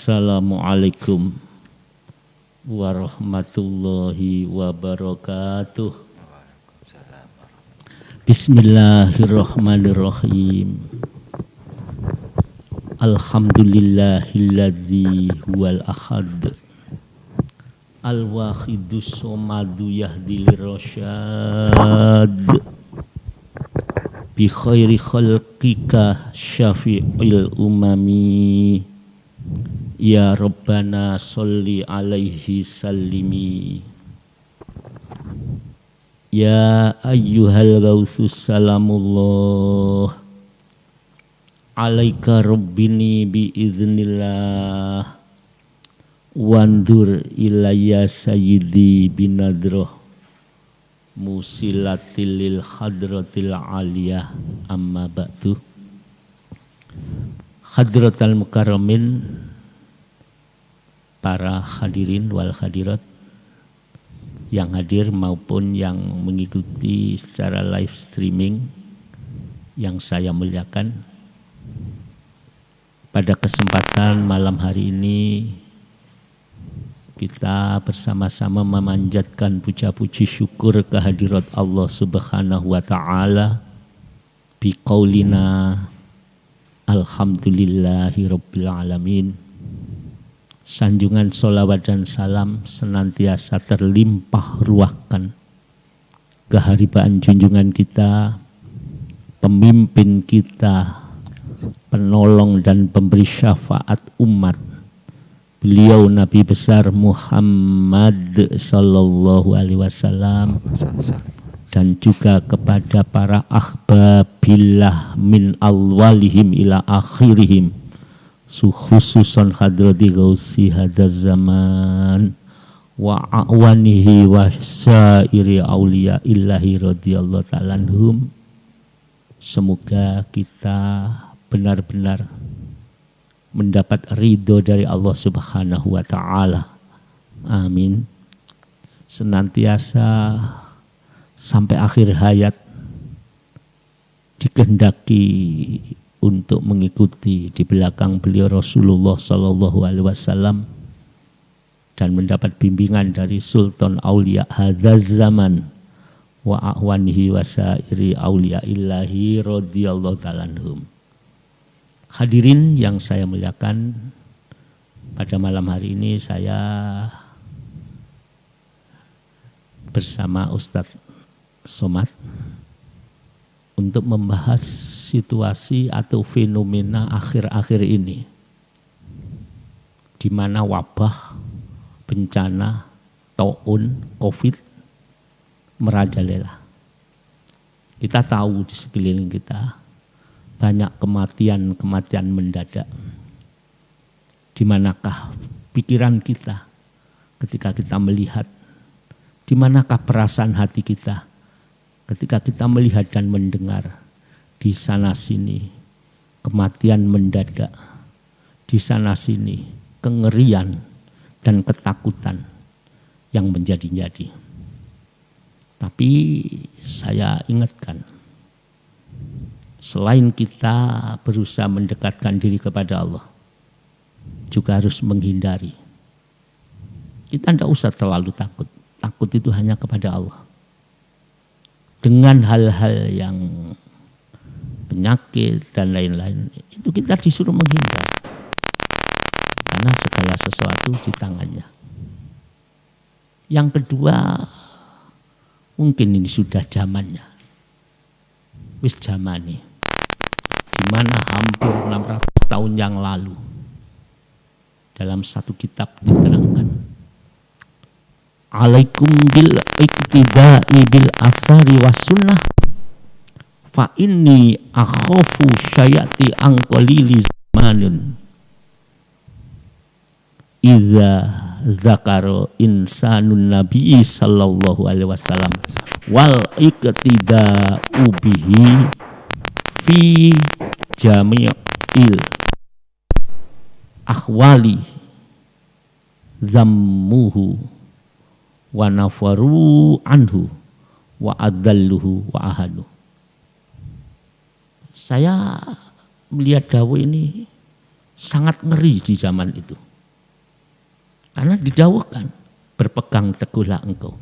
Assalamualaikum warahmatullahi wabarakatuh. Bismillahirrahmanirrahim. Alhamdulillahilladzi huwal ahad al-wahidus somadu yahdil rasyad bi khairi khalqika syafi'il umami ya Rabbana sholli alaihi sallimi ya ayyuhal ghausus salamullah alaika rabbini biiznillah wandur ilayya sayyidi binadroh musilatil lil hadratil aliyah amma ba'du. Hadratal mukarramin, para hadirin wal hadirat yang hadir maupun yang mengikuti secara live streaming yang saya muliakan. Pada kesempatan malam hari ini kita bersama-sama memanjatkan puja-puji syukur kehadirat Allah Subhanahu wa taala biqaulina alhamdulillahi rabbil alamin. Sanjungan sholawat dan salam senantiasa terlimpah ruahkan keharibaan junjungan kita, pemimpin kita, penolong dan pemberi syafaat umat, beliau Nabi besar Muhammad sallallahu alaihi wasallam, dan juga kepada para ahbabillah min awwalihim ila akhirihim, khususan hadrati gausi hadaz zaman wa awanihi wa syairi awliya illahi radhiyallahu ta'ala anhum. Semoga kita benar-benar mendapat ridho dari Allah Subhanahu wa ta'ala. Amin. Senantiasa sampai akhir hayat dikehendaki untuk mengikuti di belakang beliau Rasulullah sallallahu alaihi wasallam dan mendapat bimbingan dari Sultan Aulia hadzal zaman wa ahwanihi wasairi aulia illahi radhiyallahu ta'ala anhum. Hadirin yang saya muliakan, pada malam hari ini saya bersama Ustadz Somad untuk membahas situasi atau fenomena akhir-akhir ini, di mana wabah, bencana, taun, COVID merajalela. Kita tahu di sekeliling kita banyak kematian mendadak. Di manakah pikiran kita ketika kita melihat? Di manakah perasaan hati kita ketika kita melihat dan mendengar di sana sini kematian mendadak, di sana sini kengerian dan ketakutan yang menjadi-jadi. Tapi saya ingatkan, selain kita berusaha mendekatkan diri kepada Allah, juga harus menghindari. Kita tidak usah terlalu takut. Takut itu hanya kepada Allah. Dengan hal-hal yang penyakit dan lain-lain, itu kita disuruh menghindar. Karena segala sesuatu di tangannya. Yang kedua, mungkin ini sudah zamannya. Wis zamani. Di mana hampir 600 tahun yang lalu dalam satu kitab diterangkan, alaikum bil iktida'i bil asari was sunnah fa inni akhafu syayati angqalili zamanun iza zakaro insanun nabi sallallahu alaihi wasallam wal iktida'u bihi fi jami'il akhwali zammuhu wa nafaru anhu wa adalluhu wa ahadu. Saya melihat dawuh ini sangat ngeri di zaman itu. Karena didawuhkan, berpegang teguhlah engkau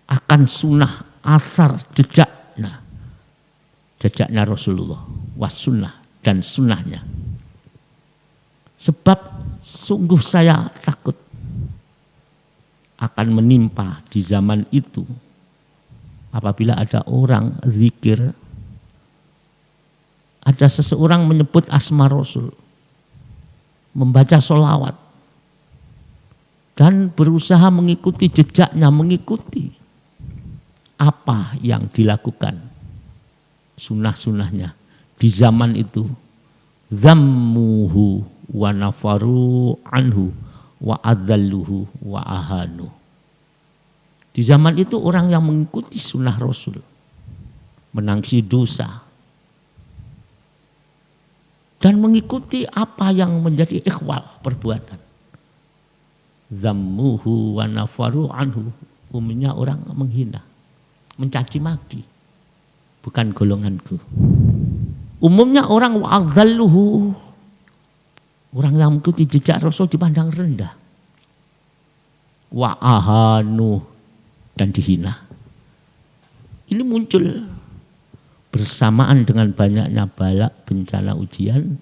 akan sunnah, asar, jejaknya Rasulullah, was-sunnah dan sunnahnya. Sebab sungguh saya takut akan menimpa di zaman itu apabila ada orang zikir, ada seseorang menyebut asma Rasul, membaca sholawat, dan berusaha mengikuti jejaknya, mengikuti apa yang dilakukan, sunnah-sunnahnya di zaman itu. Zammuhu wa nafaru anhu wa adalluhu wa ahanu. Di zaman itu orang yang mengikuti sunnah Rasul menangisi dosa dan mengikuti apa yang menjadi ikhwal perbuatan. Zammuhu wa nafaru anhu, umumnya orang menghina, mencaci maki, bukan golonganku. Umumnya orang wa'adhalluhu, orang yang mengikuti jejak Rasul dipandang rendah. Wa'ahanu, dan dihina. Ini muncul bersamaan dengan banyaknya bala, bencana, ujian,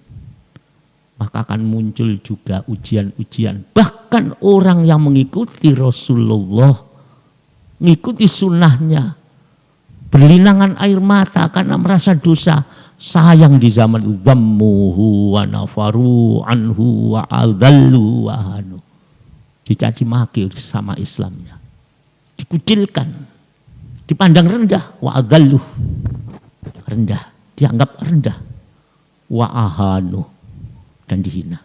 maka akan muncul juga ujian-ujian. Bahkan orang yang mengikuti Rasulullah, mengikuti sunnahnya, berlinangan air mata karena merasa dosa, sayang di zaman itu. Dhammuhu wa nafaru anhu wa adhallu wa hanu. Dicaci maki sama Islamnya, dikucilkan, dipandang rendah, wa adhallu, rendah, dianggap rendah, wa ahanu, dan dihina.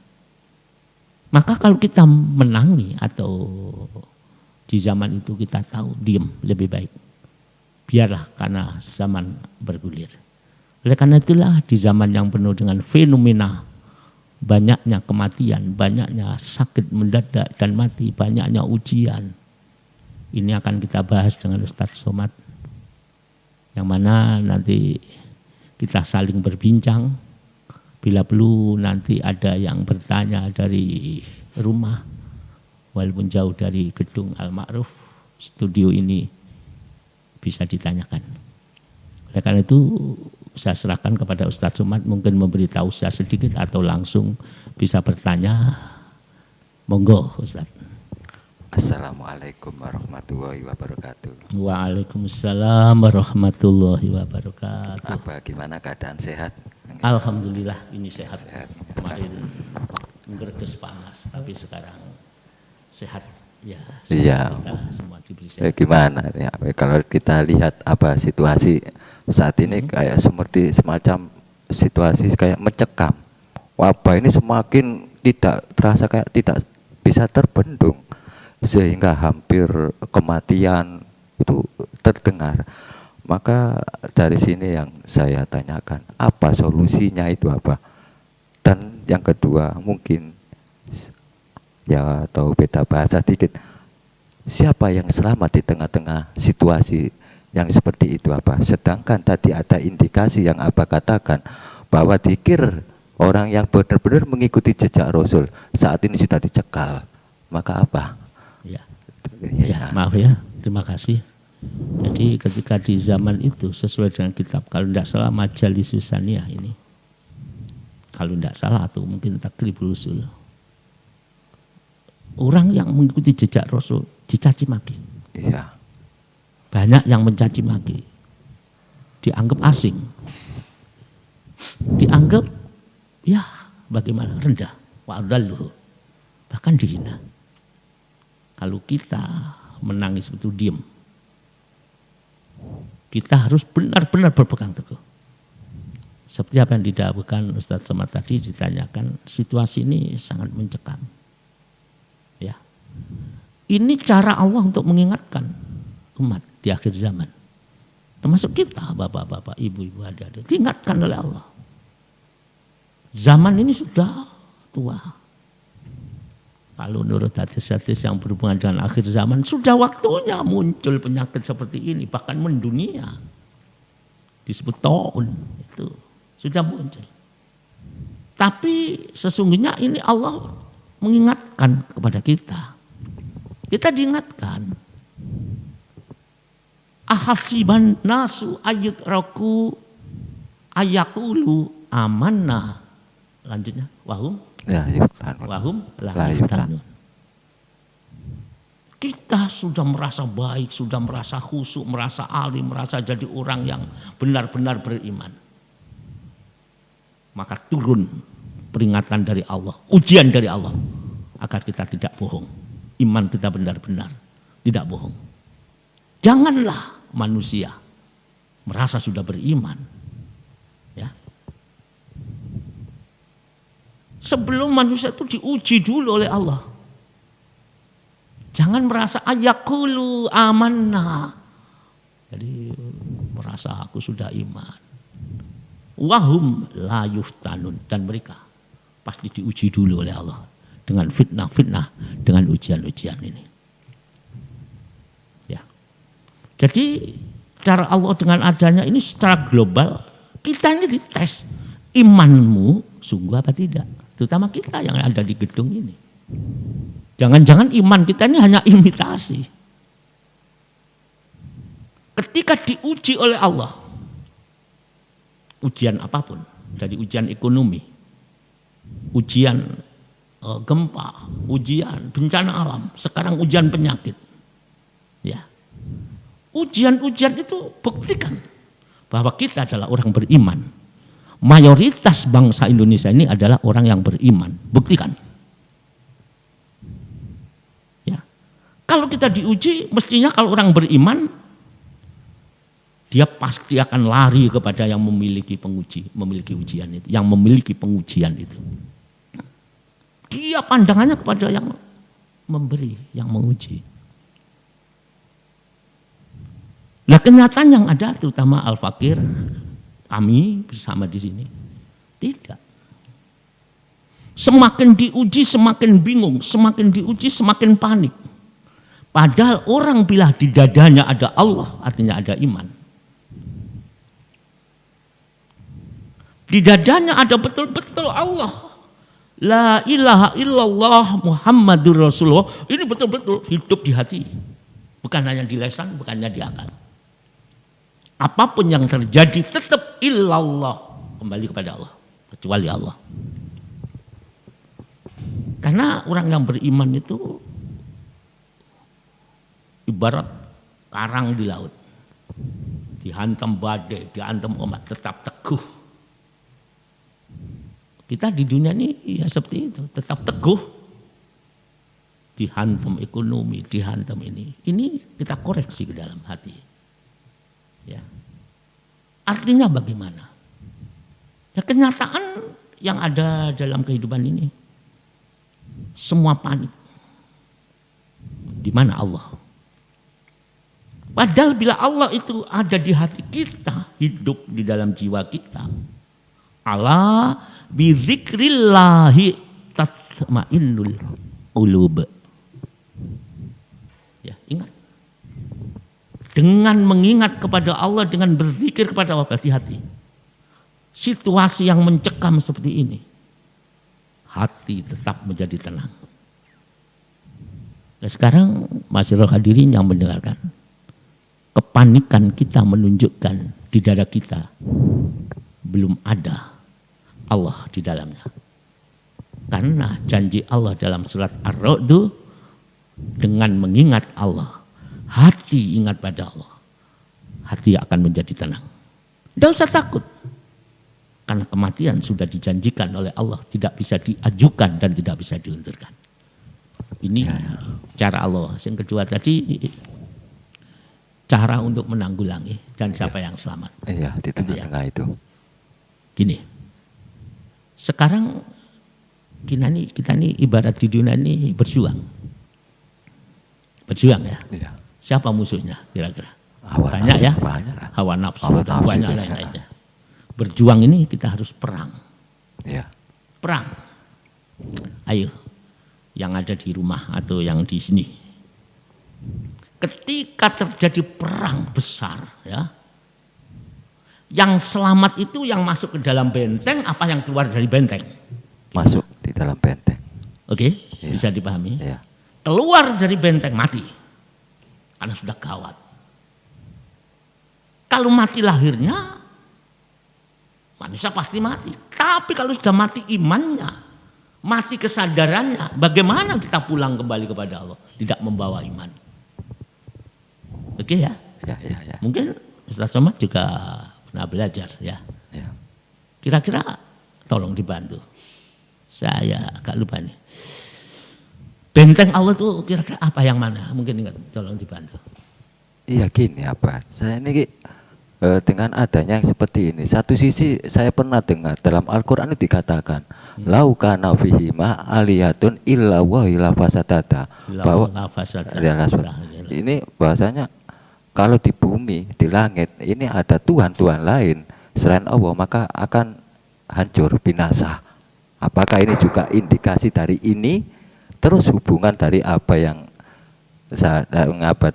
Maka kalau kita menangi atau di zaman itu kita tahu diam lebih baik. Biarlah karena zaman bergulir. Oleh karena itulah di zaman yang penuh dengan fenomena, banyaknya kematian, banyaknya sakit mendadak dan mati, banyaknya ujian. Ini akan kita bahas dengan Ustadz Somad, yang mana nanti kita saling berbincang. Bila perlu nanti ada yang bertanya dari rumah, walaupun jauh dari gedung Al-Ma'ruf, studio ini bisa ditanyakan. Oleh karena itu saya serahkan kepada Ustadz Somad, mungkin memberitahu saya sedikit atau langsung bisa bertanya. Monggo Ustadz. Assalamualaikum warahmatullahi wabarakatuh. Waalaikumsalam warahmatullahi wabarakatuh. Apa gimana keadaan sehat? Alhamdulillah ini sehat. Kemarin gerges panas, tapi sekarang sehat. Ya, iya. Semua diberi sehat. Gimana ya, kalau kita lihat apa situasi saat ini kayak seperti semacam situasi kayak mencekam. Wabah ini semakin tidak terasa, kayak tidak bisa terbendung, sehingga hampir kematian itu terdengar. Maka dari sini yang saya tanyakan, apa solusinya itu apa? Dan yang kedua mungkin ya, atau beda bahasa dikit, siapa yang selamat di tengah-tengah situasi yang seperti itu apa? Sedangkan tadi ada indikasi yang Abah katakan bahwa dikir orang yang benar-benar mengikuti jejak Rasul saat ini sudah dicekal, maka apa? Ya, maaf ya, terima kasih. Jadi ketika di zaman itu sesuai dengan kitab, kalau tidak salah Majalis Susaniyah ini, kalau tidak salah atau mungkin Takribul Usul, orang yang mengikuti jejak Rasul dicaci maki. Iya. Banyak yang mencaci maki, dianggap asing, dianggap ya bagaimana, rendah, wa'adhalluhu, bahkan dihina. Kalau kita menangis betul diam, kita harus benar-benar berpegang teguh. Seperti apa yang didawuhkan Ustadz Somad tadi, ditanyakan, situasi ini sangat mencekam. Ya, ini cara Allah untuk mengingatkan umat di akhir zaman, termasuk kita, bapak-bapak, ibu-ibu, adik-adik, diingatkan oleh Allah. Zaman ini sudah tua. Kalau menurut hadis-hadis yang berhubungan dengan akhir zaman, sudah waktunya muncul penyakit seperti ini, bahkan mendunia. Disebut taun, itu sudah muncul. Tapi sesungguhnya ini Allah mengingatkan kepada kita. Kita diingatkan. Ahasiban nasu ayyutraku ayakulu amanna. Lanjutnya, wahum la yuftanun. Kita sudah merasa baik, sudah merasa khusyuk, merasa alim, merasa jadi orang yang benar-benar beriman. Maka turun peringatan dari Allah, ujian dari Allah, agar kita tidak bohong. Iman kita benar-benar tidak bohong. Janganlah manusia merasa sudah beriman. Ya. Sebelum manusia itu diuji dulu oleh Allah. Jangan merasa ayakulu amanna. Jadi merasa aku sudah iman. Wahum la yuftanun. Dan mereka pasti diuji dulu oleh Allah. Dengan fitnah-fitnah, dengan ujian-ujian ini. Ya. Jadi cara Allah dengan adanya ini secara global, kita ini dites. Imanmu sungguh apa tidak? Terutama kita yang ada di gedung ini. Jangan-jangan iman kita ini hanya imitasi. Ketika diuji oleh Allah, ujian apapun, dari ujian ekonomi, ujian gempa, ujian bencana alam, sekarang ujian penyakit. Ya. Ujian-ujian itu buktikan bahwa kita adalah orang beriman. Mayoritas bangsa Indonesia ini adalah orang yang beriman. Buktikan. Ya. Kalau kita diuji, mestinya kalau orang beriman, dia pasti akan lari kepada yang memiliki ujian itu, yang memiliki pengujian itu. Dia pandangannya kepada yang memberi, yang menguji. Nah, kenyataan yang ada terutama Al-Fakir, kami bersama di sini, tidak. Semakin diuji semakin bingung, semakin diuji semakin panik. Padahal orang bila di dadanya ada Allah, artinya ada iman. Di dadanya ada betul-betul Allah. La ilaha illallah Muhammadur Rasulullah. Ini betul-betul hidup di hati. Bukan hanya di lisan, bukan hanya di akal. Apapun yang terjadi tetap illallah. Kembali kepada Allah. Kecuali Allah. Karena orang yang beriman itu ibarat karang di laut. Dihantam badai, dihantam ombak, tetap teguh. Kita di dunia ini ya seperti itu, tetap teguh. Dihantam ekonomi, dihantam ini. Ini kita koreksi ke dalam hati. Ya. Artinya bagaimana? Ya kenyataan yang ada dalam kehidupan ini. Semua panik. Di mana Allah? Padahal bila Allah itu ada di hati kita, hidup di dalam jiwa kita. Ala bidzikrillahi tatma'innul qulub. Ya, ingat. Dengan mengingat kepada Allah, dengan berzikir kepada Allah, hati-hati. Situasi yang mencekam seperti ini, hati tetap menjadi tenang. Nah, sekarang masyarakat hadirin yang mendengarkan, kepanikan kita menunjukkan di dada kita belum ada Allah di dalamnya. Karena janji Allah dalam surat Ar-Ra'd, dengan mengingat Allah, hati ingat pada Allah, hati akan menjadi tenang. Tidak usah takut. Karena kematian sudah dijanjikan oleh Allah, tidak bisa diajukan dan tidak bisa diundurkan. Ini cara Allah. Yang kedua tadi, cara untuk menanggulangi dan siapa yang selamat. Iya, di tengah-tengah itu. Gini, sekarang kita ini ibarat di dunia ini berjuang. Berjuang ya. Iya. Siapa musuhnya kira-kira? Banyak ya. Banyak. Hawa nafsu dan banyak lain-lainnya. Berjuang ini kita harus perang. Iya. Perang. Ayo, yang ada di rumah atau yang di sini. Ketika terjadi perang besar, ya, yang selamat itu yang masuk ke dalam benteng, apa yang keluar dari benteng? Masuk di dalam benteng. Oke, Ya. bisa dipahami. Ya. Keluar dari benteng mati. Karena sudah gawat. Kalau mati lahirnya, manusia pasti mati. Tapi kalau sudah mati imannya, mati kesadarannya, bagaimana kita pulang kembali kepada Allah? Tidak membawa iman. Oke ya? Ya. Mungkin Ustaz Somad juga pernah belajar ya. Ya. Kira-kira tolong dibantu. Saya agak lupa nih. Benteng Allah itu kira-kira apa yang mana? Mungkin ingat, tolong dibantu. Iya gini apa? Saya ini dengan adanya yang seperti ini, satu sisi saya pernah dengar dalam Al-Quran itu dikatakan lau kana fihi ma aliyatun illa wa ila fasadata, bahwa ini bahasanya kalau di bumi, di langit ini ada Tuhan-Tuhan lain selain Allah, maka akan hancur, binasa. Apakah ini juga indikasi dari ini? Terus hubungan dari apa yang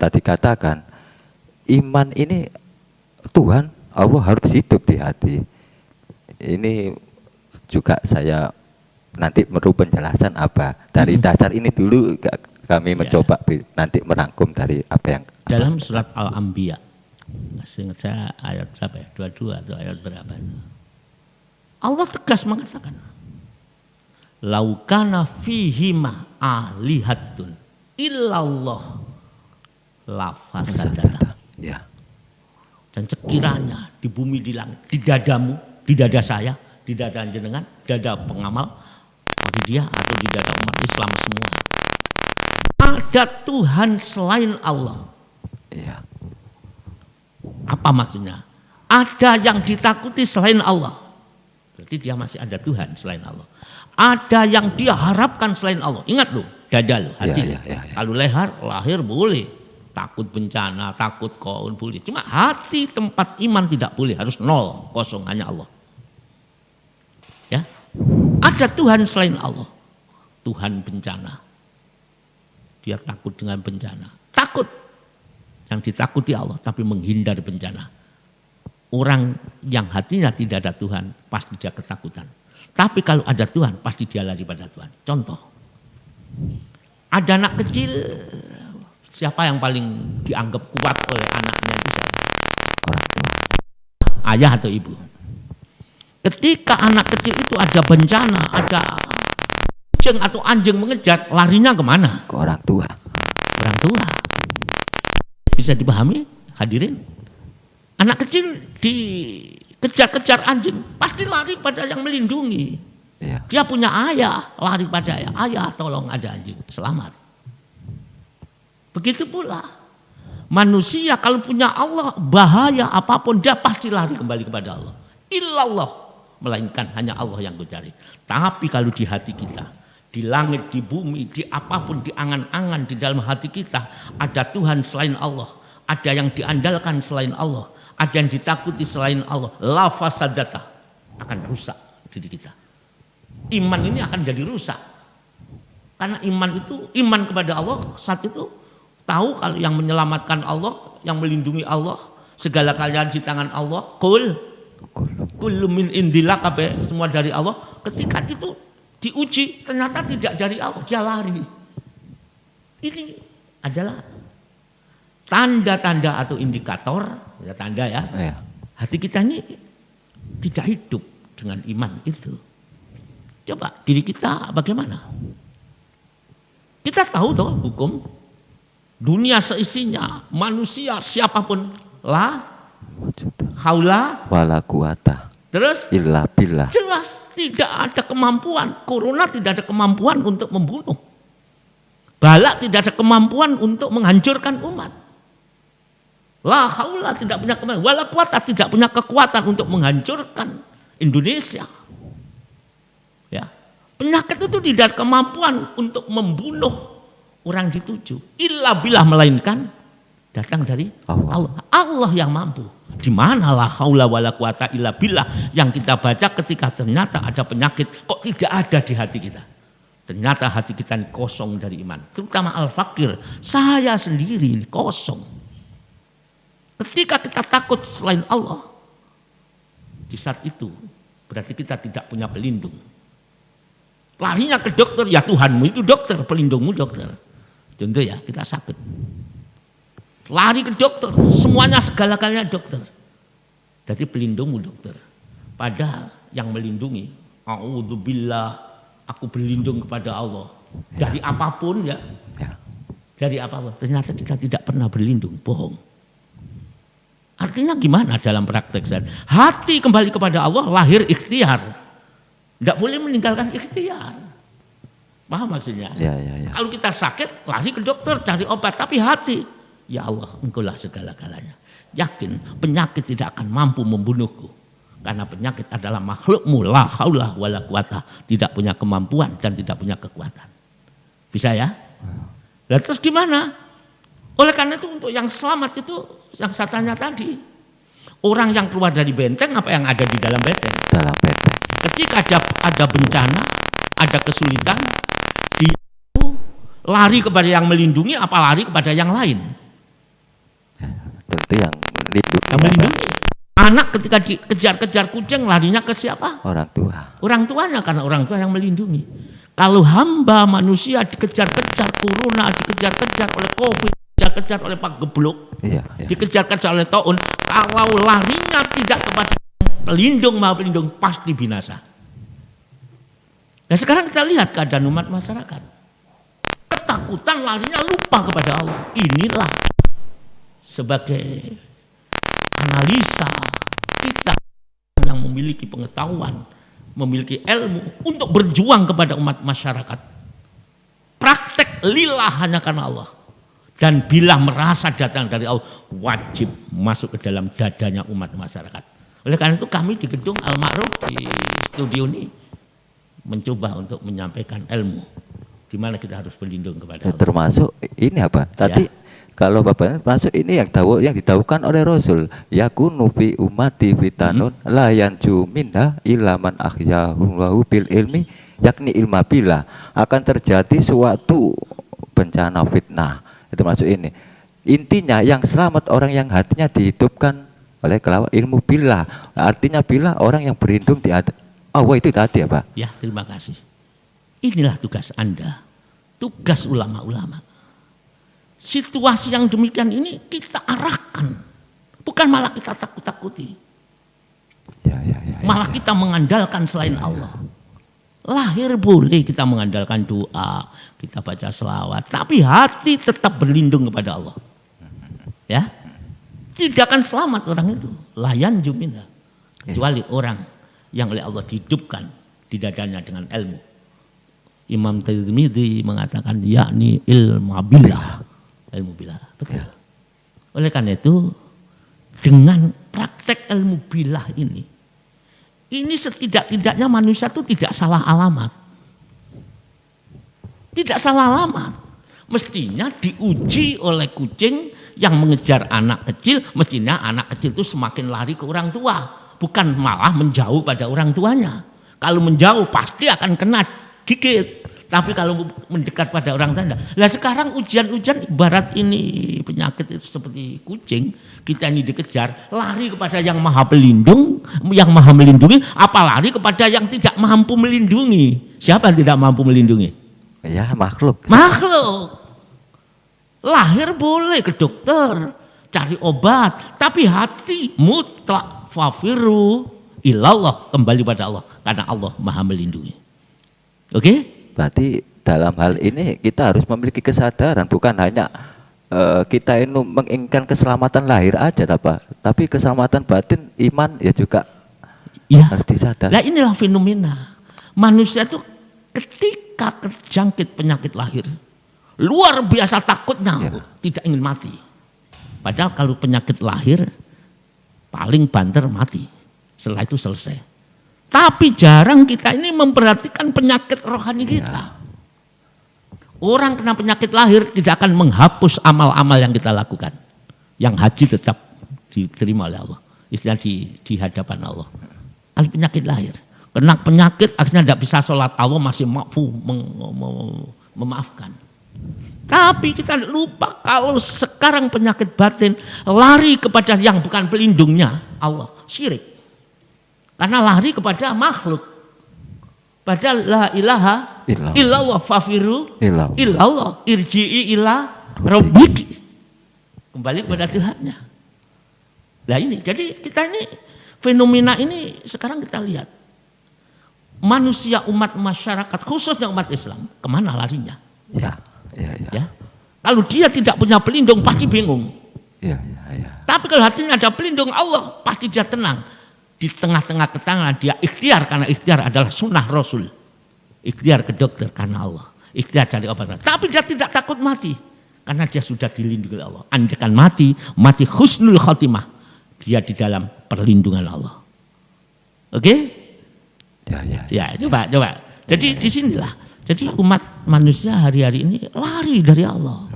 tadi katakan, iman ini Tuhan Allah harus hidup di hati. Ini juga saya nanti perlu penjelasan apa dari dasar ini dulu kami mencoba nanti merangkum dari apa yang dalam surat Al-Anbiya. Masih ingat saya ayat berapa ya? 22 atau ayat berapa itu? Allah tegas mengatakan, laukana fihima alihatun illallah la fasadata. Ya. Dan sekiranya di bumi, di langit, di dadamu, di dada saya, di dada jenengan, dada pengamal, bagi dia atau di dada umat Islam semua, ada Tuhan selain Allah. Iya. Apa maksudnya? Ada yang ditakuti selain Allah. Berarti dia masih ada Tuhan selain Allah. Ada yang dia harapkan selain Allah. Ingat loh, dada loh, hati. Ya. Kalau lahir boleh. Takut bencana, takut koun boleh. Cuma hati tempat iman tidak boleh, harus nol, kosong, hanya Allah. Ya, ada Tuhan selain Allah. Tuhan bencana. Dia takut dengan bencana. Takut. Yang ditakuti Allah, tapi menghindar bencana. Orang yang hatinya tidak ada Tuhan, pasti dia ketakutan. Tapi kalau ada Tuhan, pasti dia lari pada Tuhan. Contoh, ada anak kecil, siapa yang paling dianggap kuat oleh anaknya itu siapa? Orang tua. Ayah atau ibu. Ketika anak kecil itu ada bencana, ada kucing atau anjing mengejar, larinya kemana? Ke orang tua. Orang tua. Bisa dipahami hadirin? Anak kecil dikejar-kejar anjing, pasti lari pada yang melindungi. Ya. Dia punya ayah, lari pada ayah. Ayah tolong ada anjing, selamat. Begitu pula manusia kalau punya Allah, bahaya apapun dia pasti lari kembali kepada Allah. Illallah, melainkan hanya Allah yang dicari. Tapi kalau di hati kita, di langit, di bumi, di apapun, di angan-angan, di dalam hati kita ada Tuhan selain Allah, ada yang diandalkan selain Allah, ada yang ditakuti selain Allah, la fasadata, akan rusak diri kita. Iman ini akan jadi rusak. Karena iman itu, iman kepada Allah saat itu tahu kalau yang menyelamatkan Allah, yang melindungi Allah, segala kalian di tangan Allah. Kullu min indillah, kabeh semua dari Allah. Ketika itu diuji ternyata tidak dari Allah, dia lari. Ini adalah tanda-tanda atau indikator, ya tanda ya. Hati kita ini tidak hidup dengan iman itu. Coba diri kita bagaimana? Kita tahu toh hukum dunia seisinya, manusia siapapun, la haula wala quwata terus illa billah. Jelas tidak ada kemampuan. Corona tidak ada kemampuan untuk membunuh. Balak tidak ada kemampuan untuk menghancurkan umat. La haula tidak punya kemampuan, wala quwata tidak punya kekuatan untuk menghancurkan Indonesia. Ya. Penyakit itu tidak ada kemampuan untuk membunuh orang dituju. Illa billah, melainkan datang dari Allah. Allah yang mampu. Di mana la haula wala quwata illa billah yang kita baca ketika ternyata ada penyakit kok tidak ada di hati kita. Ternyata hati kita ini kosong dari iman. Terutama al-fakir, saya sendiri ini kosong. Ketika kita takut selain Allah, di saat itu berarti kita tidak punya pelindung. Larinya ke dokter, ya Tuhanmu itu dokter, pelindungmu dokter. Contoh ya, kita sakit. Lari ke dokter, semuanya segala-galanya dokter. Jadi pelindungmu dokter. Padahal yang melindungi, a'udzubillah, aku berlindung kepada Allah. Dari apapun ya. Dari apapun. Ternyata kita tidak pernah berlindung, bohong. Artinya gimana dalam praktek Zen? Hati kembali kepada Allah, lahir ikhtiar. Tidak boleh meninggalkan ikhtiar. Paham maksudnya? Ya. Kalau kita sakit, lari ke dokter, cari obat. Tapi hati, ya Allah, Engkaulah segala-galanya. Yakin penyakit tidak akan mampu membunuhku. Karena penyakit adalah makhlukmu, la haula wala quwata. Tidak punya kemampuan dan tidak punya kekuatan. Bisa ya? Lalu terus gimana? Oleh karena itu untuk yang selamat itu, yang saya tanya tadi. Orang yang keluar dari benteng, apa yang ada di dalam benteng? Dalam benteng. Ketika ada bencana, ada kesulitan, dia lari kepada yang melindungi, apa lari kepada yang lain? Tentu yang melindungi. Anak ketika dikejar-kejar kucing, larinya ke siapa? Orang tua. Orang tuanya, karena orang tua yang melindungi. Kalau hamba manusia dikejar-kejar corona, dikejar-kejar oleh COVID, dikejar-kejar oleh Pak Geblok, dikejar-kejar oleh Taun, kalau larinya tidak kepada pelindung maha pelindung, pasti binasa. Nah sekarang kita lihat keadaan umat masyarakat. Ketakutan, larinya lupa kepada Allah. Inilah sebagai analisa kita yang memiliki pengetahuan, memiliki ilmu untuk berjuang kepada umat masyarakat. Praktek lillah hanya karena Allah. Dan bila merasa datang dari Allah, wajib masuk ke dalam dadanya umat masyarakat. Oleh karena itu kami di gedung Al-Ma'ruf di studio ini mencoba untuk menyampaikan ilmu di mana kita harus berlindung kepada Allah. Termasuk ini apa? Tadi kalau Bapak masuk ini yang ditahukan oleh Rasul, yakunu fi ummati fitanun la yanju minha illa man ahyahullahu bil ilmi, yakni ilma billah. Akan terjadi suatu bencana fitnah. Itu masuk ini. Intinya yang selamat orang yang hatinya dihidupkan oleh kelawan ilmu billah. Artinya billah orang yang berlindung di atas Allah itu tadi ya Pak. Ya terima kasih. Inilah tugas Anda. Tugas ulama-ulama. Situasi yang demikian ini kita arahkan. Bukan malah kita takut-takuti. Malah kita mengandalkan selain Allah. Lahir boleh kita mengandalkan doa, kita baca selawat, tapi hati tetap berlindung kepada Allah. Ya, tidak akan selamat orang itu. Layan jumina, kecuali orang yang oleh Allah dihidupkan di dadanya dengan ilmu. Imam Tirmidzi mengatakan yakni ilmu billah, ilmu billah. Betul. Oleh karena itu, dengan praktek ilmu billah ini setidak-tidaknya manusia itu tidak salah alamat. Tidak salah alamat. Mestinya diuji oleh kucing yang mengejar anak kecil, mestinya anak kecil itu semakin lari ke orang tua. Bukan malah menjauh pada orang tuanya. Kalau menjauh pasti akan kena gigit. Tapi kalau mendekat pada orang tua. Nah sekarang ujian-ujian ibarat ini penyakit itu seperti kucing. Kita ini dikejar, lari kepada yang maha pelindung, yang maha melindungi, apa lari kepada yang tidak mampu melindungi. Siapa yang tidak mampu melindungi? Ya makhluk. Makhluk. Lahir boleh ke dokter, cari obat, tapi hati mutlak fafiru ilallah, kembali pada Allah, karena Allah maha melindungi. Oke? Berarti dalam hal ini kita harus memiliki kesadaran, bukan hanya kita ini menginginkan keselamatan lahir aja, tapi keselamatan batin, iman ya juga harus disadar. Nah inilah fenomena manusia itu ketika terjangkit penyakit lahir luar biasa takutnya, tidak ingin mati. Padahal kalau penyakit lahir paling banter mati, setelah itu selesai. Tapi jarang kita ini memperhatikan penyakit rohani kita. Orang kena penyakit lahir tidak akan menghapus amal-amal yang kita lakukan. Yang haji tetap diterima oleh Allah. Istilah di hadapan Allah. Kalau penyakit lahir. Kena penyakit akhirnya tidak bisa sholat, Allah masih memaafkan. Tapi kita lupa kalau sekarang penyakit batin lari kepada yang bukan pelindungnya, Allah, syirik. Karena lari kepada makhluk. Padahal la ilaha illallah fafiru Illallah. illallah irji'i ila rabbiki. Kembali kepada Tuhannya. Nah ini, jadi kita ini fenomena ini sekarang kita lihat. Manusia, umat masyarakat, khususnya umat Islam, kemana larinya? Ya. Kalau dia tidak punya pelindung pasti bingung. Ya. Tapi kalau hatinya ada pelindung Allah, pasti dia tenang. Di tengah-tengah ketangan dia ikhtiar, karena ikhtiar adalah sunnah Rasul. Ikhtiar ke dokter karena Allah. Ikhtiar cari obat. Tapi dia tidak takut mati. Karena dia sudah dilindungi oleh Allah. Andaikan mati husnul khotimah. Dia di dalam perlindungan Allah. Oke? Ya, coba. Jadi disinilah. Jadi umat manusia hari-hari ini lari dari Allah.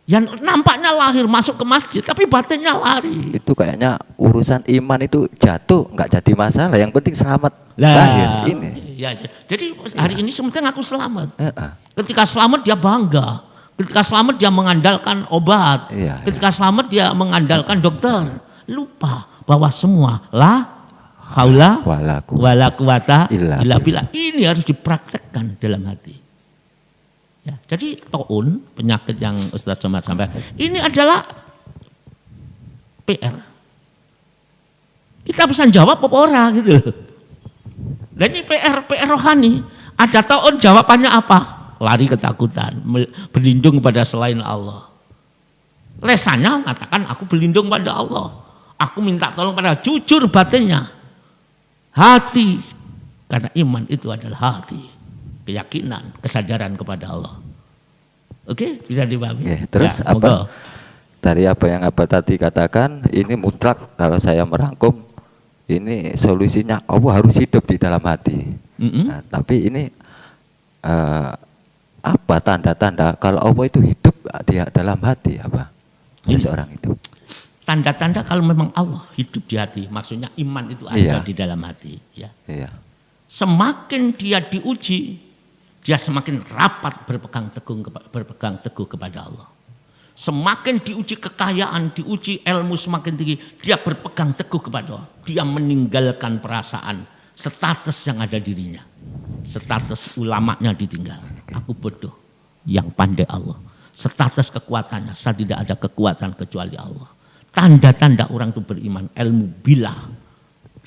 Yang nampaknya lahir masuk ke masjid, tapi batinnya lari. Itu kayaknya urusan iman itu jatuh nggak jadi masalah. Yang penting selamat lahir ini. Ya, jadi hari ini sementing aku selamat. Ketika selamat dia bangga. Ketika selamat dia mengandalkan obat. Ketika selamat dia mengandalkan dokter. Lupa bahwa semua la haula wala quwata illa billah. Ini harus dipraktekkan dalam hati. Ya, jadi taun, penyakit yang Ustaz Somad sampaikan, ini adalah PR. Kita bisa jawab apa orang gitu loh. Dan ini PR rohani. Ada taun jawabannya apa? Lari ketakutan, berlindung pada selain Allah. Lesannya mengatakan aku berlindung pada Allah. Aku minta tolong pada jujur batinnya. Hati. Karena iman itu adalah hati. Keyakinan, kesadaran kepada Allah. Oke, bisa dipahami? Oke, terus ya, apa? Dari apa yang Abah tadi katakan, ini mutlak kalau saya merangkum, ini solusinya Allah harus hidup di dalam hati. Nah, tapi ini apa tanda-tanda kalau Allah itu hidup di dalam hati apa? Seseorang itu. Tanda-tanda kalau memang Allah hidup di hati, maksudnya iman itu ada di dalam hati. Ya. Semakin dia diuji, dia semakin rapat berpegang teguh kepada Allah. Semakin diuji kekayaan, diuji ilmu semakin tinggi, dia berpegang teguh kepada Allah. Dia meninggalkan perasaan, status yang ada dirinya. Status ulamanya ditinggal. Aku bodoh, yang pandai Allah. Status kekuatannya, saya tidak ada kekuatan kecuali Allah. Tanda-tanda orang itu beriman, ilmu bilah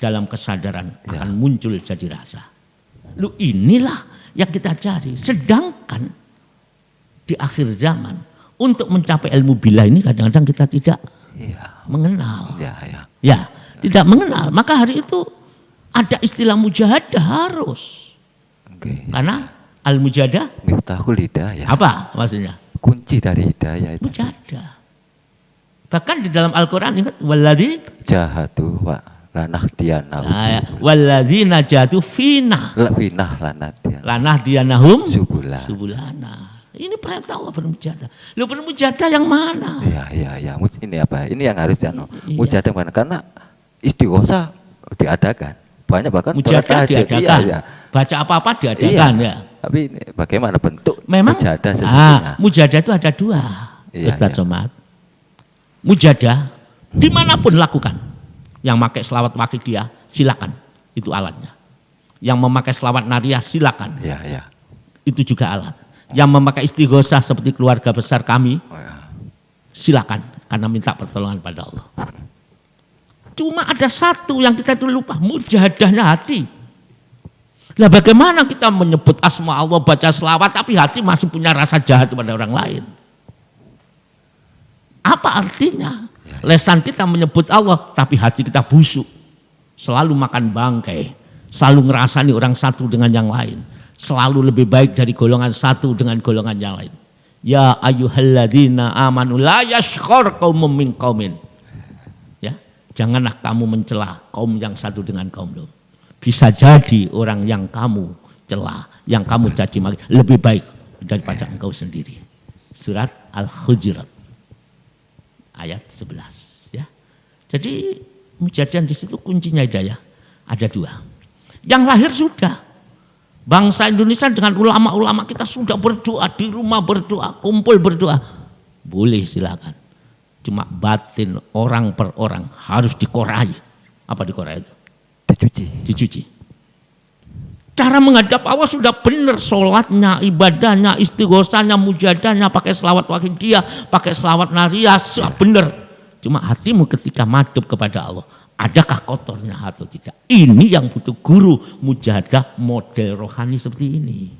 dalam kesadaran akan muncul jadi rasa. Lu inilah yang kita cari. Sedangkan di akhir zaman untuk mencapai ilmu bilah ini kadang-kadang kita tidak mengenal. Ya, tidak mengenal. Maka hari itu ada istilah mujahadah harus. Karena al-mujahadah miftahul hidayah. Apa maksudnya? Kunci dari hidayah itu. Mujahadah. Bahkan di dalam Al-Quran ingat waladzi jahadu wa lanahdiyanahum walladzina jahadu fina lanahdiyanahum subulana. Ini perintah Allah bermujahadah. Lu bermujahadah yang mana? Ya. Ini apa? Ini yang harus mujahadah mana? Karena istighosa diadakan. Banyak bahkan mujahadah diadakan. Baca apa-apa diadakan ya. Tapi ini bagaimana bentuk memang mujahadah sesungguhnya? Mujahadah itu ada dua, Ustaz Somad. Mujahadah dimanapun lakukan. Yang pakai selawat wakidiyah silakan, itu alatnya. Yang memakai selawat nariyah silakan, itu juga alat. Yang memakai istighosah seperti keluarga besar kami silakan, karena minta pertolongan pada Allah. Cuma ada satu yang kita itu lupa, mujahadahnya hati. Nah bagaimana kita menyebut asma Allah, baca selawat tapi hati masih punya rasa jahat kepada orang lain? Apa artinya? Lesan kita menyebut Allah, tapi hati kita busuk. Selalu makan bangkai. Selalu ngerasani orang satu dengan yang lain. Selalu lebih baik dari golongan satu dengan golongan yang lain. Ya ayyuhalladzina amanu la yashkhar qaumum min qaumin. Ya, janganlah kamu mencela kaum yang satu dengan kaum lain. Bisa jadi orang yang kamu cela, yang kamu caci maki lebih baik daripada engkau sendiri. Surat Al-Hujurat ayat 11 ya. Jadi mujahadah di situ kuncinya hidayah. Ada dua. Yang lahir sudah. Bangsa Indonesia dengan ulama-ulama kita sudah berdoa, di rumah berdoa, kumpul berdoa. Boleh silakan. Cuma batin orang per orang harus dikorai. Apa dikorai itu? Dicuci. Cara menghadap Allah sudah benar, sholatnya, ibadahnya, istighosahnya, mujadahnya, pakai selawat wahidiyah, pakai selawat nariyah, sudah benar. Cuma hatimu ketika madhab kepada Allah, adakah kotornya atau tidak? Ini yang butuh guru mujahadah model rohani seperti ini.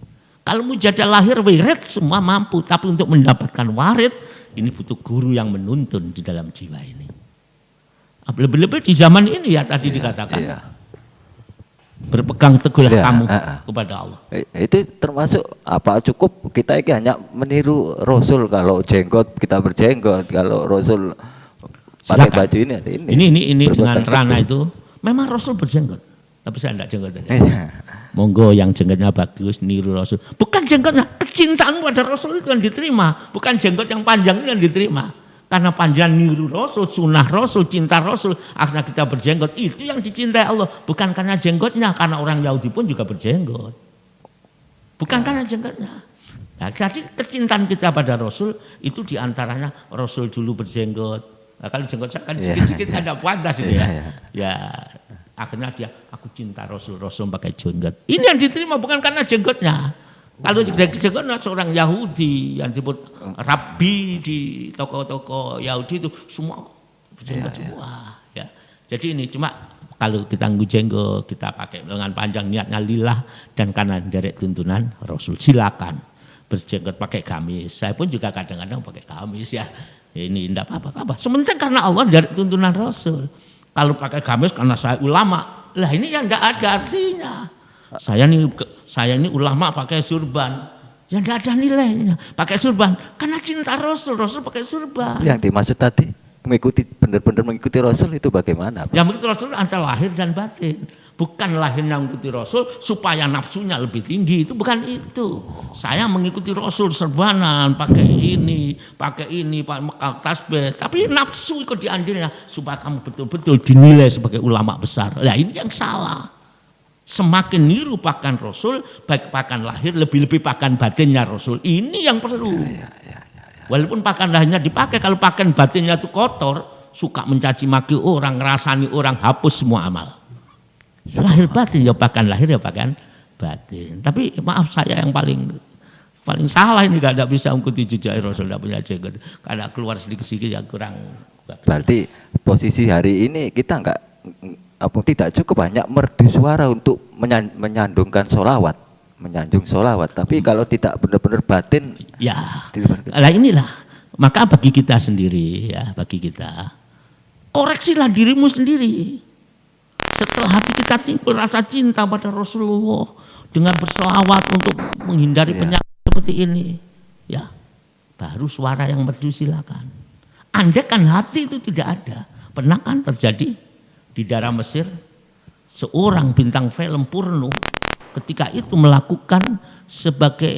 Kalau mujahadah lahir wirid semua mampu, tapi untuk mendapatkan warid ini butuh guru yang menuntun di dalam jiwa ini. Lebih-lebih di zaman ini ya tadi dikatakan. Berpegang teguhlah kamu kepada Allah. Itu termasuk apa cukup kita ini hanya meniru Rasul, kalau jenggot kita berjenggot, kalau Rasul pakai baju ini dengan rana itu memang Rasul berjenggot, tapi saya tidak jenggot tadi. Monggo yang jenggotnya bagus niru Rasul. Bukan jenggotnya, kecintaan pada Rasul itu yang diterima, bukan jenggot yang panjang itu yang diterima. Karena panjang niru Rasul, sunnah Rasul, cinta Rasul, akhirnya kita berjenggot. Itu yang dicintai Allah. Bukan karena jenggotnya, karena orang Yahudi pun juga berjenggot. Bukan karena jenggotnya. Nah, jadi kecintaan kita pada Rasul itu diantaranya Rasul dulu berjenggot. Nah, kalau jenggot saya kan sedikit-sedikit ada puas gitu ya. Ya akhirnya dia, aku cinta Rasul, Rasul pakai jenggot. Ini yang diterima bukan karena jenggotnya. Kalau jenggotnya seorang Yahudi yang disebut Rabbi di toko-toko Yahudi itu semua berjenggot semua. Ya. Jadi ini cuma kalau kita jenggot, kita pakai lengan panjang niatnya lillah dan karena dari tuntunan Rasul, silakan berjenggot pakai gamis. Saya pun juga kadang-kadang pakai gamis ya. Ini tidak apa-apa. Sementara karena Allah dari tuntunan Rasul. Kalau pakai gamis karena saya ulama, lah ini yang tidak ada artinya. Saya ini ulama pakai surban, yang tidak ada nilainya. Pakai surban karena cinta Rasul, Rasul pakai surban. Yang dimaksud tadi benar-benar mengikuti Rasul itu bagaimana? Yang mengikuti Rasul antara lahir dan batin. Bukan lahirnya mengikuti Rasul supaya nafsunya lebih tinggi, itu bukan itu. Saya mengikuti Rasul serbanan, pakai ini, pakai mekal tasbih, tapi nafsu ikut diambilnya supaya kamu betul-betul dinilai sebagai ulama besar. Nah ini yang salah. Semakin niru pakaian Rasul, baik pakaian lahir, lebih-lebih pakaian batinnya Rasul. Ini yang perlu. Walaupun pakaian lahirnya dipakai, kalau pakaian batinnya itu kotor, suka mencaci maki orang, ngerasani orang, hapus semua amal. Lahir batin ya pakaian lahir ya pakaian batin. Tapi maaf saya yang paling salah ini, gak bisa mengikuti jejak Rasul, tidak punya jenggot. Karena keluar sedikit-sedikit yang kurang. Berarti posisi hari ini kita tidak cukup hanya merdu suara untuk menyandungkan sholawat, menyanjung sholawat. Tapi kalau tidak benar-benar batin, ya. Lah inilah. Maka bagi kita sendiri, ya bagi kita, koreksilah dirimu sendiri. Setelah hati kita timbul rasa cinta pada Rasulullah dengan berselawat untuk menghindari penyakit seperti ini, ya baru suara yang merdu silakan. Andaikan hati itu tidak ada, pernah kan terjadi di daerah Mesir seorang bintang film porno ketika itu melakukan sebagai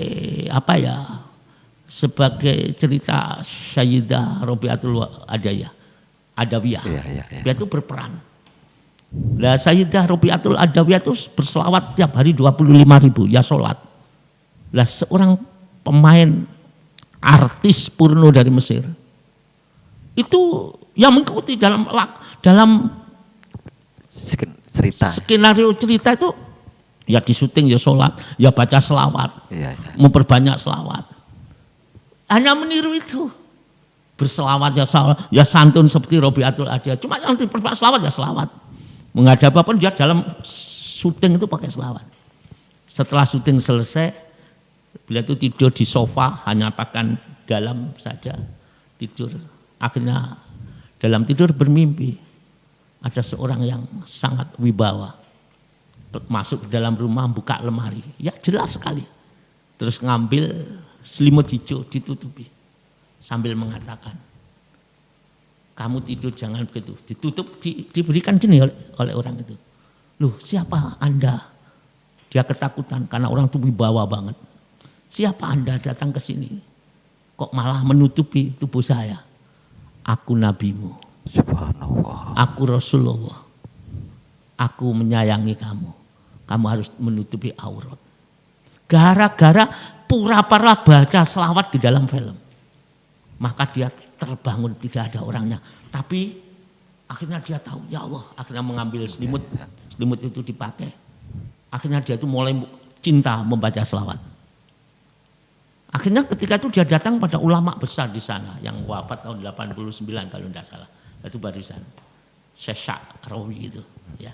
sebagai cerita Sayyidah Rabi'atul Adawiyah. Dia itu berperan. Nah, Sayyidah Rabi'atul Adawiyah itu berselawat tiap hari 25.000 ya sholat. Nah, seorang pemain artis porno dari Mesir itu yang mengikuti dalam skenario cerita itu ya di syuting ya sholat, ya baca selawat, memperbanyak selawat. Hanya meniru itu. Berselawat ya santun seperti Rabi'atul Adawiyah. Cuma yang diperbanyak selawat ya selawat. Menghadap apapun dia dalam syuting itu pakai selawat. Setelah syuting selesai, beliau itu tidur di sofa, hanya pakaian dalam saja tidur. Akhirnya dalam tidur bermimpi ada seorang yang sangat wibawa masuk ke dalam rumah, buka lemari, ya jelas sekali, terus ngambil selimut hijau ditutupi sambil mengatakan, kamu tidur jangan begitu, ditutup, diberikan gini oleh orang itu. Loh, siapa Anda? Dia ketakutan karena orang itu wibawa banget. Siapa Anda datang ke sini? Kok malah menutupi tubuh saya? Aku nabimu. Subhanallah. Aku Rasulullah. Aku menyayangi kamu. Kamu harus menutupi aurat. Gara-gara pura-pura baca selawat di dalam film. Maka dia terbangun, tidak ada orangnya. Tapi akhirnya dia tahu, ya Allah, akhirnya mengambil selimut itu dipakai. Akhirnya dia itu mulai cinta membaca selawat. Akhirnya ketika itu dia datang pada ulama besar di sana yang wafat tahun 89 kalau tidak salah. Itu barisan Syekh Sya'rawi itu ya.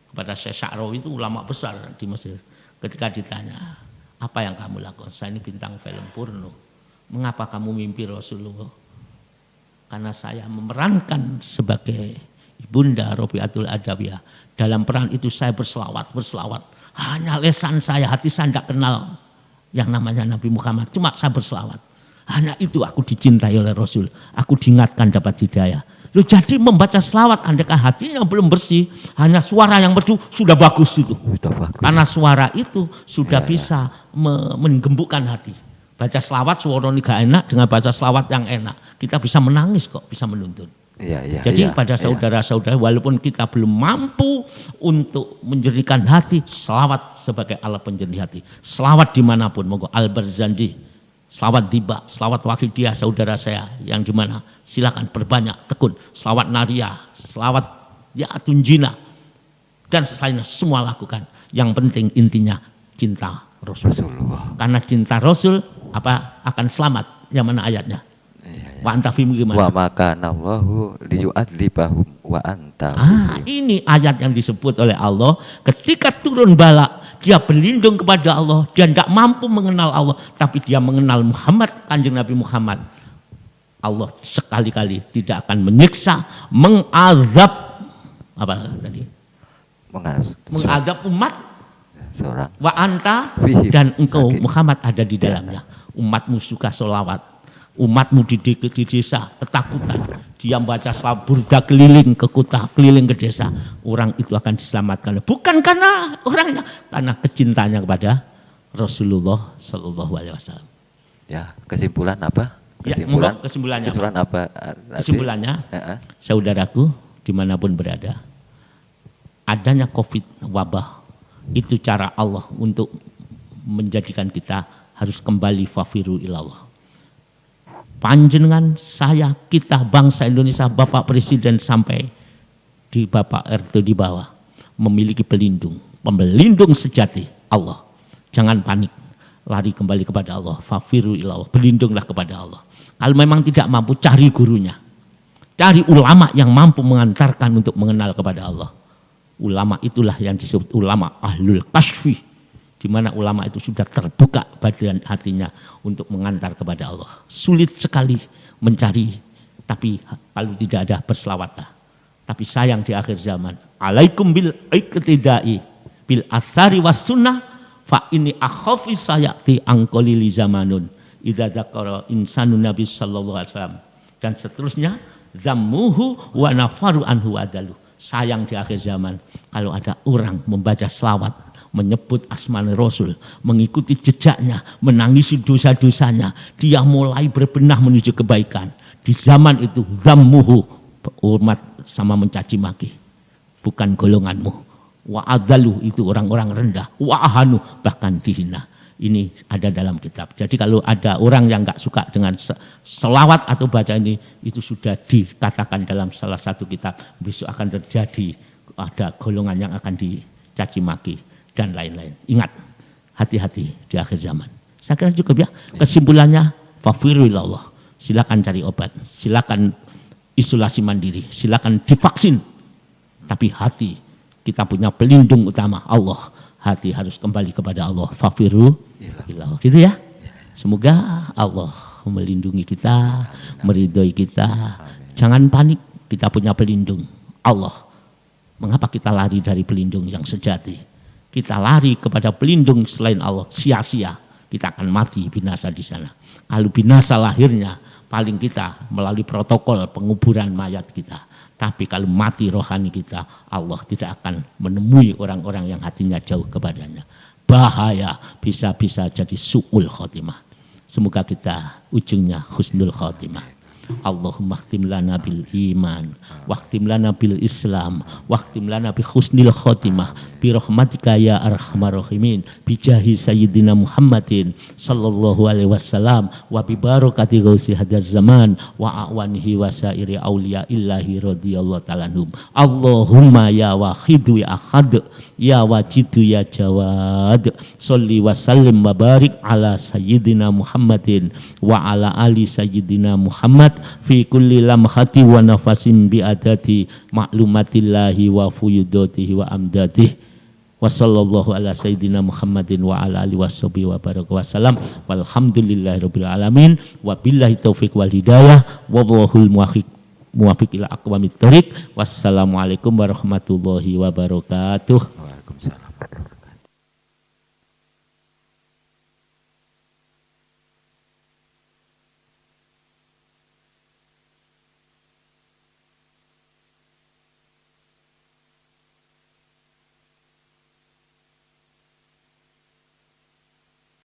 Kepada Syekh Sya'rawi itu ulama besar di Mesir. Ketika ditanya, "Apa yang kamu lakukan?" "Saya ini bintang film porno." "Mengapa kamu mimpi Rasulullah?" "Karena saya memerankan sebagai Ibunda Rabi'atul Adawiyah. Dalam peran itu saya berselawat. Hanya lesan saya, hati saya tidak kenal yang namanya Nabi Muhammad, cuma saya berselawat. Hanya itu aku dicintai oleh Rasul, aku diingatkan dapat hidayah." Loh, jadi membaca selawat andaikan hatinya belum bersih, hanya suara yang merdu sudah bagus itu. Karena suara itu sudah bisa menggembukkan hati. Baca selawat suaranya gak enak, dengan baca selawat yang enak kita bisa menangis kok, bisa menuntun. Jadi pada saudara-saudara, walaupun kita belum mampu untuk menjernihkan hati, selawat sebagai alat penjernih hati. Selawat dimanapun, monggo Al-Barzanji, selawat tiba, selawat Wakidiyah saudara saya yang dimana, silakan perbanyak tekun. Selawat Naria, selawat ya Tunjina, dan selainnya semua lakukan. Yang penting intinya cinta Rasulullah. Karena cinta Rasul akan selamat. Yang mana ayatnya? Wa anta fi gimana? Wa makana Allahu liyu'adzibahum wa anta. Ini ayat yang disebut oleh Allah ketika turun bala, dia berlindung kepada Allah, dia tidak mampu mengenal Allah, tapi dia mengenal Muhammad, Kanjeng Nabi Muhammad. Allah sekali-kali tidak akan menyiksa, mengazab apa tadi? Mengazab umat seorang. Wa anta dan engkau Muhammad ada di dalamnya. Umatmu suka sholawat, umatmu di desa ketakutan, dia membaca selawat burda keliling ke kota, keliling ke desa, orang itu akan diselamatkan. Bukan karena orangnya, karena kecintanya kepada Rasulullah Sallallahu Alaihi Wasallam. Ya, kesimpulan apa? Kesimpulannya apa? Kesimpulannya, saudaraku dimanapun berada, adanya COVID wabah itu cara Allah untuk menjadikan kita harus kembali fafiru ilallah. Panjenengan, saya, kita bangsa Indonesia, Bapak Presiden sampai di Bapak RT di bawah memiliki pelindung sejati, Allah. Jangan panik, lari kembali kepada Allah, fafiru ilallah, berlindunglah kepada Allah. Kalau memang tidak mampu, cari gurunya, cari ulama yang mampu mengantarkan untuk mengenal kepada Allah. Ulama itulah yang disebut ulama ahlul kasfi, di mana ulama itu sudah terbuka badan hatinya untuk mengantar kepada Allah. Sulit sekali mencari, tapi kalau tidak ada berselawatlah. Tapi sayang di akhir zaman, alaikum bil iqtidai bil asari was sunnah fa ini akhafi sayati angkolili zamanun idza dzakara insanun nabi sallallahu alaihi wasallam, dan seterusnya, zammuhu wa nafaru anhu adalu. Sayang di akhir zaman kalau ada orang membaca selawat, menyebut asma Rasul, mengikuti jejaknya, menangisi dosa-dosanya, dia mulai berbenah menuju kebaikan. Di zaman itu zammuhu, umat sama mencaci maki, bukan golonganmu. Wa adalu, itu orang-orang rendah. Wa ahanu, bahkan dihina. Ini ada dalam kitab. Jadi kalau ada orang yang enggak suka dengan selawat atau baca ini, itu sudah dikatakan dalam salah satu kitab, besok akan terjadi ada golongan yang akan dicaci maki dan lain-lain. Ingat, hati-hati di akhir zaman. Saya kira cukup ya. Kesimpulannya, fafiru ilallah. Silakan cari obat, silakan isolasi mandiri, silakan divaksin. Tapi hati, kita punya pelindung utama, Allah. Hati harus kembali kepada Allah. Fafiru ilallah. Gitu ya. Semoga Allah melindungi kita, meridhoi kita. Jangan panik, kita punya pelindung, Allah. Mengapa kita lari dari pelindung yang sejati? Kita lari kepada pelindung selain Allah, sia-sia. Kita akan mati, binasa di sana. Kalau binasa lahirnya, paling kita melalui protokol penguburan mayat kita. Tapi kalau mati rohani kita, Allah tidak akan menemui orang-orang yang hatinya jauh kepadanya. Bahaya, bisa-bisa jadi su'ul khotimah. Semoga kita ujungnya husnul khotimah. Allahumma khtim lana bil iman wa khtim lana bil islam wa khtim lana bi husnil khotimah bi rahmatika ya arhamar rahimin bi jahi sayyidina Muhammadin sallallahu alaihi wasallam wa bi barakati ghausi hadzal zaman wa awanihi wa sairi auliya illahi radhiyallahu ta'ala anhum. Allahumma ya wahidu ya ahad ya wajidu ya jawad sholli wa sallim wa barik ala sayyidina Muhammadin wa ala ali sayyidina Muhammad fi kulli lamhati wa nafasin bi adati ma'lumatillahi wa fuyudatihi wa amdatihi wa sallallahu ala sayyidina Muhammadin wa ala alihi washabihi wa baraka wasallam walhamdulillahi rabbil alamin wa billahi taufiq wal hidayah wallahul muwafiq ila aqwamit thoriq. Wassalamualaikum warahmatullahi wabarakatuh. Waalaikumsalam.